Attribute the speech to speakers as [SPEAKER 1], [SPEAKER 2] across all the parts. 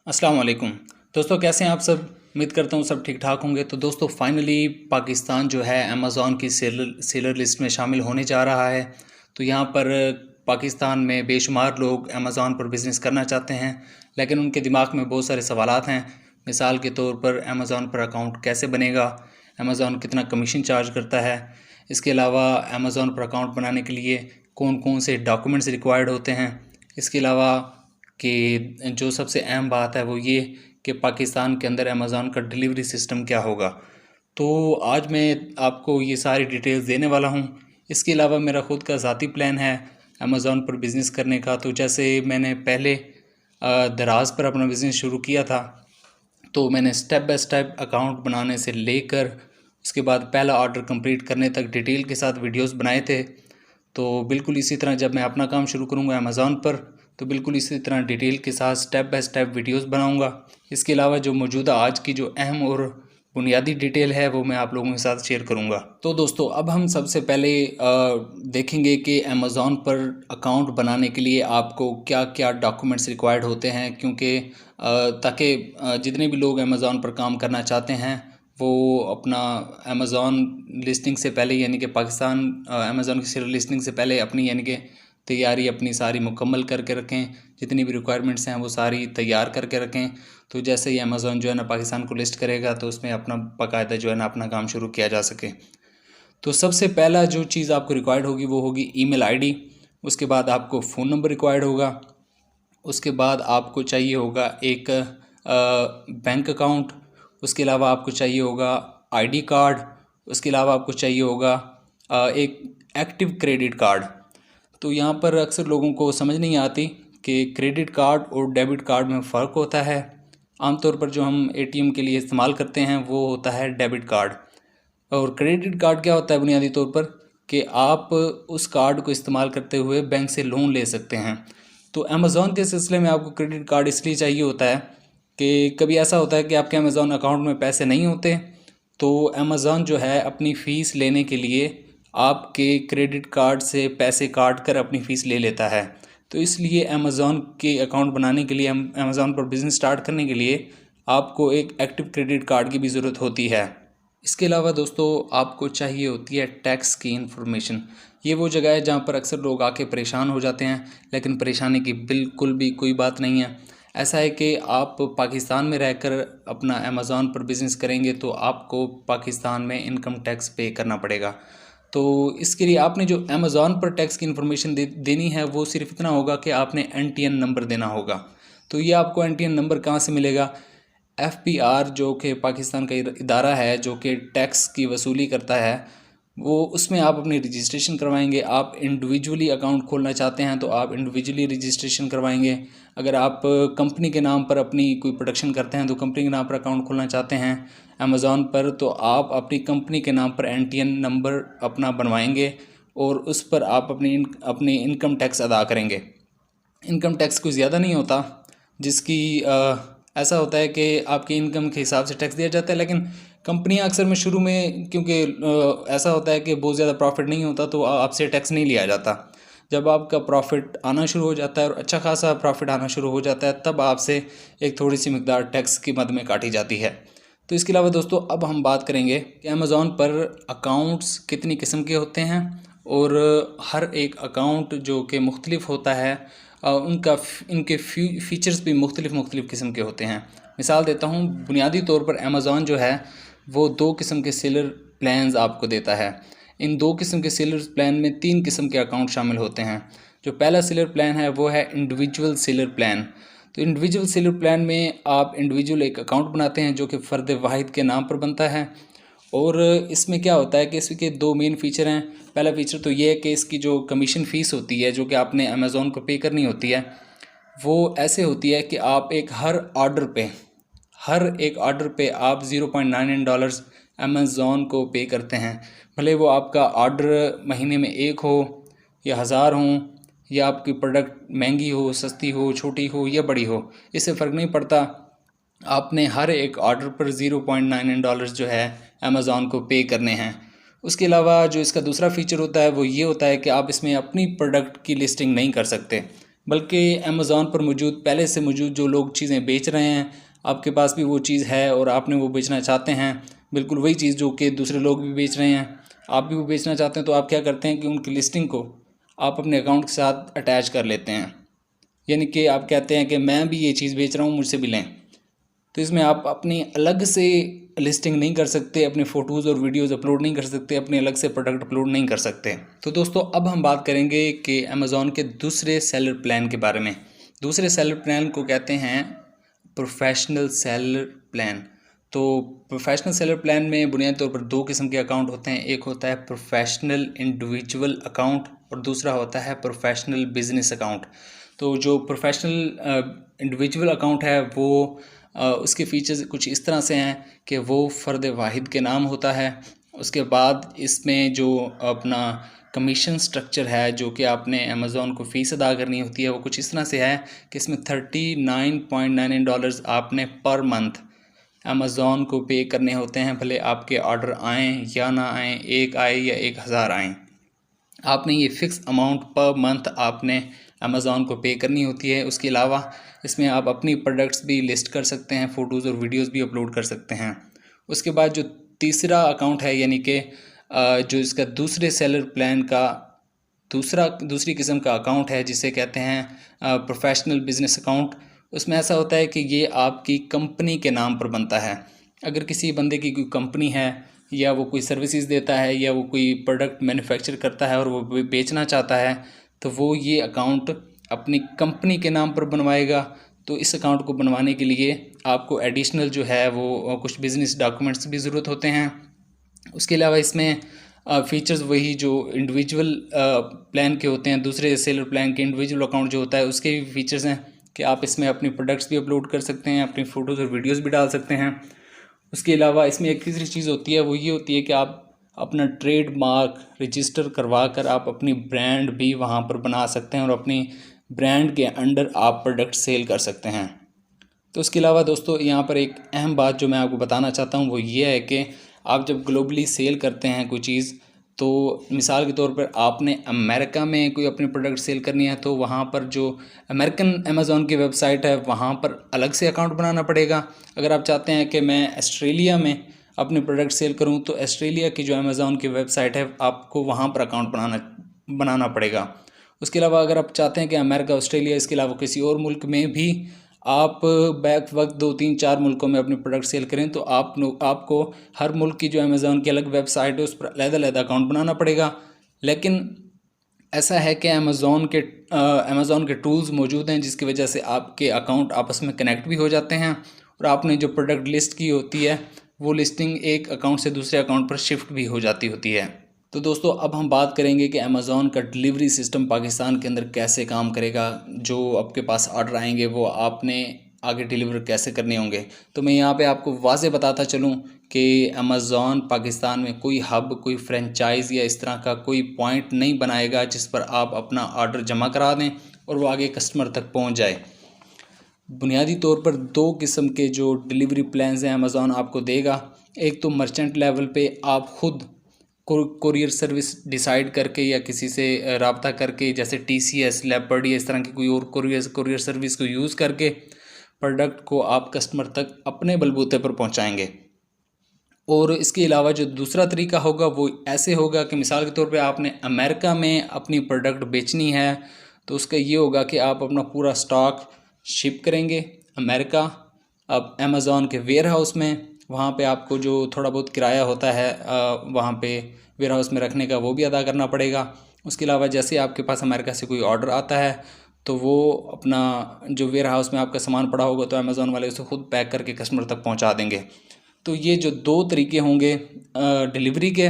[SPEAKER 1] अस्सलाम वालेकुम। दोस्तों कैसे हैं आप सब। उम्मीद करता हूँ सब ठीक ठाक होंगे। तो दोस्तों फाइनली पाकिस्तान जो है अमेज़ॉन की सेलर लिस्ट में शामिल होने जा रहा है। तो यहाँ पर पाकिस्तान में बेशुमार लोग अमेज़ॉन पर बिज़नेस करना चाहते हैं, लेकिन उनके दिमाग में बहुत सारे सवालात हैं। मिसाल के तौर पर अमेज़ॉन पर अकाउंट कैसे बनेगा, अमेज़ॉन कितना कमीशन चार्ज करता है, इसके अलावा अमेज़ॉन पर अकाउंट बनाने के लिए कौन कौन से डॉक्यूमेंट्स रिक्वायर्ड होते हैं, इसके अलावा कि जो सबसे अहम बात है वो ये कि पाकिस्तान के अंदर अमेज़ॉन का डिलीवरी सिस्टम क्या होगा। तो आज मैं आपको ये सारी डिटेल्स देने वाला हूँ। इसके अलावा मेरा ख़ुद का ज़ाती प्लान है अमेज़ॉन पर बिज़नेस करने का। तो जैसे मैंने पहले दराज पर अपना बिज़नेस शुरू किया था, तो मैंने स्टेप बाय स्टेप अकाउंट बनाने से लेकर उसके बाद पहला ऑर्डर कंप्लीट करने तक डिटेल के साथ वीडियोस बनाए थे। तो बिल्कुल इसी तरह जब मैं अपना काम शुरू करूँगा अमेज़ॉन पर, तो बिल्कुल इसी तरह डिटेल के साथ स्टेप बाय स्टेप वीडियोस बनाऊँगा। इसके अलावा जो मौजूदा आज की जो अहम और बुनियादी डिटेल है वो मैं आप लोगों के साथ शेयर करूँगा। तो दोस्तों अब हम सबसे पहले देखेंगे कि अमेज़ॉन पर अकाउंट बनाने के लिए आपको क्या क्या डॉक्यूमेंट्स रिक्वायर्ड होते हैं, क्योंकि ताकि जितने भी लोग अमेज़ॉन पर काम करना चाहते हैं वो अपना अमेज़ॉन लिस्टिंग से पहले यानी कि पाकिस्तान अमेज़ॉन की शेयर लिस्टिंग से पहले अपनी यानी कि तैयारी अपनी सारी मुकम्मल करके रखें। जितनी भी रिक्वायरमेंट्स हैं वो सारी तैयार करके रखें। तो जैसे ही अमेज़ॉन जो है ना पाकिस्तान को लिस्ट करेगा तो उसमें अपना बाकायदा जो है ना अपना काम शुरू किया जा सके। तो सबसे पहला जो चीज़ आपको रिक्वायर्ड होगी वो होगी ईमेल आईडी। उसके बाद आपको फ़ोन नंबर रिक्वायर्ड होगा। उसके बाद आपको चाहिए होगा एक बैंक अकाउंट। उसके अलावा आपको चाहिए होगा आईडी कार्ड। उसके अलावा आपको चाहिए होगा एक एक्टिव क्रेडिट कार्ड। तो यहाँ पर अक्सर लोगों को समझ नहीं आती कि क्रेडिट कार्ड और डेबिट कार्ड में फ़र्क होता है। आमतौर पर जो हम एटीएम के लिए इस्तेमाल करते हैं वो होता है डेबिट कार्ड, और क्रेडिट कार्ड क्या होता है बुनियादी तौर पर कि आप उस कार्ड को इस्तेमाल करते हुए बैंक से लोन ले सकते हैं। तो अमेज़ॉन के सिलसिले में आपको क्रेडिट कार्ड इसलिए चाहिए होता है कि कभी ऐसा होता है कि आपके अमेज़ॉन अकाउंट में पैसे नहीं होते, तो अमेज़ॉन जो है अपनी फ़ीस लेने के लिए आपके क्रेडिट कार्ड से पैसे काट कर अपनी फ़ीस ले लेता है। तो इसलिए अमेज़ॉन के अकाउंट बनाने के लिए, हम अमेज़ॉन पर बिज़नेस स्टार्ट करने के लिए आपको एक एक्टिव क्रेडिट कार्ड की भी ज़रूरत होती है। इसके अलावा दोस्तों आपको चाहिए होती है टैक्स की इन्फॉर्मेशन। ये वो जगह है जहाँ पर अक्सर लोग आके परेशान हो जाते हैं, लेकिन परेशानी की बिल्कुल भी कोई बात नहीं है। ऐसा है कि आप पाकिस्तान में रहकर अपना अमेज़ॉन पर बिज़नेस करेंगे तो आपको पाकिस्तान में इनकम टैक्स पे करना पड़ेगा। तो इसके लिए आपने जो अमेज़ॉन पर टैक्स की इन्फॉर्मेशन देनी है वो सिर्फ इतना होगा कि आपने एनटीएन नंबर देना होगा। तो ये आपको एनटीएन नंबर कहाँ से मिलेगा? एफपीआर जो कि पाकिस्तान का इदारा है जो कि टैक्स की वसूली करता है, वो उसमें आप अपनी रजिस्ट्रेशन करवाएंगे। आप इंडिविजुअली अकाउंट खोलना चाहते हैं तो आप इंडिविजुअली रजिस्ट्रेशन करवाएंगे। अगर आप कंपनी के नाम पर अपनी कोई प्रोडक्शन करते हैं तो कंपनी के नाम पर अकाउंट खोलना चाहते हैं अमेज़ॉन पर, तो आप अपनी कंपनी के नाम पर एनटीएन नंबर अपना बनवाएंगे और उस पर आप अपनी इनकम टैक्स अदा करेंगे। इनकम टैक्स कोई ज़्यादा नहीं होता, जिसकी ऐसा होता है कि आपकी इनकम के हिसाब से टैक्स दिया जाता है, लेकिन कंपनियां अक्सर में शुरू में क्योंकि ऐसा होता है कि बहुत ज़्यादा प्रॉफिट नहीं होता तो आपसे टैक्स नहीं लिया जाता। जब आपका प्रॉफिट आना शुरू हो जाता है और अच्छा खासा प्रॉफिट आना शुरू हो जाता है तब आपसे एक थोड़ी सी मिकदार टैक्स की मद में काटी जाती है। तो इसके अलावा दोस्तों अब हम बात करेंगे कि अमेज़ॉन पर अकाउंट्स कितनी किस्म के होते हैं, और हर एक अकाउंट जो कि मुख्तलिफ होता है इनके फ़ीचर्स भी मुख्तलिफ़ किस्म के होते हैं। मिसाल देता हूँ, बुनियादी तौर पर अमेज़ॉन जो है वो 2 किस्म के सेलर प्लान्स आपको देता है। इन 2 किस्म के सेलर प्लान में 3 किस्म के अकाउंट शामिल होते हैं। जो पहला सेलर प्लान है वो है इंडिविजुअल सेलर प्लान। तो इंडिविजुअल सेलर प्लान में आप इंडिविजुअल एक अकाउंट बनाते हैं जो कि फ़र्द वाहिद के नाम पर बनता है, और इसमें क्या होता है कि इसके 2 मेन फ़ीचर हैं। पहला फ़ीचर तो ये है कि इसकी जो कमीशन फ़ीस होती है जो कि आपने अमेज़ॉन को पे करनी होती है वो ऐसे होती है कि आप हर एक ऑर्डर पे आप $0.99 अमेज़ॉन को पे करते हैं। भले वो आपका ऑर्डर महीने में 1 हो या 1000 हो, या आपकी प्रोडक्ट महंगी हो, सस्ती हो, छोटी हो या बड़ी हो, इससे फ़र्क नहीं पड़ता। आपने हर एक ऑर्डर पर $0.99 जो है अमेज़ॉन को पे करने हैं। उसके अलावा जो इसका दूसरा फ़ीचर होता है वो ये होता है कि आप इसमें अपनी प्रोडक्ट की लिस्टिंग नहीं कर सकते। बल्कि अमेज़ॉन पर मौजूद पहले से मौजूद जो लोग चीज़ें बेच रहे हैं, आपके पास भी वो चीज़ है और आपने वो बेचना चाहते हैं, बिल्कुल वही चीज़ जो कि दूसरे लोग भी बेच रहे हैं, आप भी वो बेचना चाहते हैं, तो आप क्या करते हैं कि उनकी लिस्टिंग को आप अपने अकाउंट के साथ अटैच कर लेते हैं। यानी कि आप कहते हैं कि मैं भी ये चीज़ बेच रहा हूँ, मुझसे भी लें। तो इसमें आप अपनी अलग से लिस्टिंग नहीं कर सकते, अपने फ़ोटोज़ और वीडियोज़ अपलोड नहीं कर सकते, अपने अलग से प्रोडक्ट अपलोड नहीं कर सकते। तो दोस्तों अब हम बात करेंगे कि अमेज़ॉन के दूसरे सेलर प्लान के बारे में। दूसरे सेलर प्लान को कहते हैं प्रोफेशनल सेलर प्लान। तो प्रोफेशनल सेलर प्लान में बुनियादी तौर पर दो किस्म के अकाउंट होते हैं। एक होता है प्रोफेशनल इंडिविजुअल अकाउंट और दूसरा होता है प्रोफेशनल बिजनेस अकाउंट। तो जो प्रोफेशनल इंडिविजुअल अकाउंट है वो उसके फीचर्स कुछ इस तरह से हैं कि वो फ़र्द वाहिद के नाम होता है। उसके बाद इसमें जो अपना कमीशन स्ट्रक्चर है जो कि आपने अमेज़ॉन को फ़ीस अदा करनी होती है, वो कुछ इस तरह से है कि इसमें $39.99 आपने पर मंथ अमेज़ॉन को पे करने होते हैं, भले आपके ऑर्डर आएँ या ना आएँ, 1 आए या 1000 आएँ। आपने ये फ़िक्स अमाउंट पर मंथ आपने अमेज़ॉन को पे करनी होती है। उसके अलावा इसमें आप अपनी प्रोडक्ट्स भी लिस्ट कर सकते हैं, फ़ोटोज़ और वीडियोज़ भी अपलोड कर सकते हैं। उसके बाद जो तीसरा अकाउंट है, यानी कि जो इसका दूसरे सेलर प्लान का दूसरी किस्म का अकाउंट है, जिसे कहते हैं प्रोफेशनल बिजनेस अकाउंट। उसमें ऐसा होता है कि ये आपकी कंपनी के नाम पर बनता है। अगर किसी बंदे की कोई कंपनी है या वो कोई सर्विसेज देता है या वो कोई प्रोडक्ट मैन्युफैक्चर करता है और वो बेचना चाहता है, तो वो ये अकाउंट अपनी कंपनी के नाम पर बनवाएगा। तो इस अकाउंट को बनवाने के लिए आपको एडिशनल जो है वो कुछ बिज़नेस डॉक्यूमेंट्स भी ज़रूरत होते हैं। उसके अलावा इसमें फ़ीचर्स वही जो इंडिविजुअल प्लान के होते हैं, दूसरे सेलर प्लान के इंडिविजुअल अकाउंट जो होता है उसके भी फीचर्स हैं कि आप इसमें अपनी प्रोडक्ट्स भी अपलोड कर सकते हैं, अपनी फ़ोटोज़ और वीडियोज़ भी डाल सकते हैं। उसके अलावा इसमें एक तीसरी चीज़ होती है, वो ये होती है कि आप अपना ट्रेडमार्क रजिस्टर करवा कर आप अपनी ब्रांड भी वहाँ पर बना सकते हैं और अपनी ब्रांड के अंडर आप प्रोडक्ट सेल कर सकते हैं। तो उसके अलावा दोस्तों यहाँ पर एक अहम बात जो मैं आपको बताना चाहता हूँ वो ये है कि आप जब ग्लोबली सेल करते हैं कोई चीज़, तो मिसाल के तौर पर आपने अमेरिका में कोई अपनी प्रोडक्ट सेल करनी है, तो वहाँ पर जो अमेरिकन अमेज़ॉन की वेबसाइट है वहाँ पर अलग से अकाउंट बनाना पड़ेगा। अगर आप चाहते हैं कि मैं ऑस्ट्रेलिया में अपनी प्रोडक्ट सेल करूँ, तो ऑस्ट्रेलिया की जो अमेज़ॉन की वेबसाइट है आपको वहाँ पर अकाउंट बनाना पड़ेगा। उसके अलावा अगर आप चाहते हैं कि अमेरिका, ऑस्ट्रेलिया, इसके अलावा किसी और मुल्क में भी आप बैक वक्त 2-3-4 मुल्कों में अपने प्रोडक्ट सेल करें, तो आपको हर मुल्क की जो अमेज़ॉन की अलग वेबसाइट है उस पर अलग-अलग अकाउंट बनाना पड़ेगा। लेकिन ऐसा है कि अमेज़ॉन के टूल्स मौजूद हैं जिसकी वजह से आपके अकाउंट आपस में कनेक्ट भी हो जाते हैं और आपने जो प्रोडक्ट लिस्ट की होती है वो लिस्टिंग एक अकाउंट से दूसरे अकाउंट पर शिफ्ट भी हो जाती होती है। तो दोस्तों अब हम बात करेंगे कि अमेज़ॉन का डिलीवरी सिस्टम पाकिस्तान के अंदर कैसे काम करेगा। जो आपके पास ऑर्डर आएंगे वो आपने आगे डिलीवर कैसे करने होंगे। तो मैं यहाँ पे आपको वाज़े बताता चलूँ कि अमेज़ॉन पाकिस्तान में कोई हब, कोई फ्रेंचाइज़ या इस तरह का कोई पॉइंट नहीं बनाएगा जिस पर आप अपना ऑर्डर जमा करा दें और वो आगे कस्टमर तक पहुँच जाए। बुनियादी तौर पर दो किस्म के जो डिलीवरी प्लान्स हैं अमेज़ॉन आपको देगा। एक तो मर्चेंट लेवल पे आप ख़ुद कोरियर सर्विस डिसाइड करके या किसी से रब्ता करके, जैसे TCS, लेपर्ड या इस तरह की कोई और कोरियर सर्विस को यूज़ करके प्रोडक्ट को आप कस्टमर तक अपने बलबूते पर पहुंचाएंगे। और इसके अलावा जो दूसरा तरीका होगा वो ऐसे होगा कि मिसाल के तौर पे आपने अमेरिका में अपनी प्रोडक्ट बेचनी है, तो उसका ये होगा कि आप अपना पूरा स्टॉक शिप करेंगे अमेरिका, अब अमेज़ॉन के वेयर हाउस में। वहाँ पे आपको जो थोड़ा बहुत किराया होता है वहाँ पे वेयर हाउस में रखने का, वो भी अदा करना पड़ेगा। उसके अलावा जैसे आपके पास अमेरिका से कोई ऑर्डर आता है तो वो अपना जो वेयर हाउस में आपका सामान पड़ा होगा तो अमेज़ॉन वाले उसे खुद पैक करके कस्टमर तक पहुँचा देंगे। तो ये जो दो तरीके होंगे डिलीवरी के।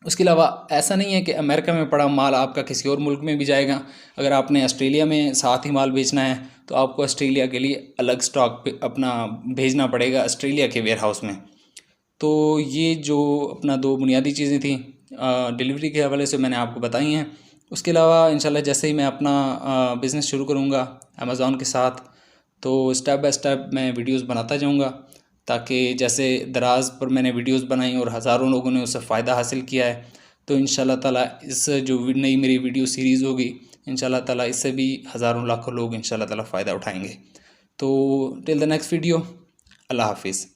[SPEAKER 1] उसके अलावा ऐसा नहीं है कि अमेरिका में पड़ा माल आपका किसी और मुल्क में भी जाएगा। अगर आपने ऑस्ट्रेलिया में साथ ही माल बेचना है तो आपको ऑस्ट्रेलिया के लिए अलग स्टॉक पे अपना भेजना पड़ेगा ऑस्ट्रेलिया के वेयर हाउस में। तो ये जो अपना दो बुनियादी चीज़ें थी डिलीवरी के हवाले से मैंने आपको बताई हैं। उसके अलावा इंशाल्लाह जैसे ही मैं अपना बिज़नेस शुरू करूँगा अमेज़ॉन के साथ, तो स्टेप बाय स्टेप मैं वीडियोस बनाता जाऊँगा, ताकि जैसे दराज पर मैंने वीडियोस बनाई और हज़ारों लोगों ने उससे फ़ायदा हासिल किया है, तो इंशाल्लाह ताला इस जो नई मेरी वीडियो सीरीज़ होगी इंशाल्लाह ताला इससे भी हज़ारों लाखों लोग इंशाल्लाह ताला फ़ायदा उठाएंगे। तो टिल द नेक्स्ट वीडियो, अल्लाह हाफिज़।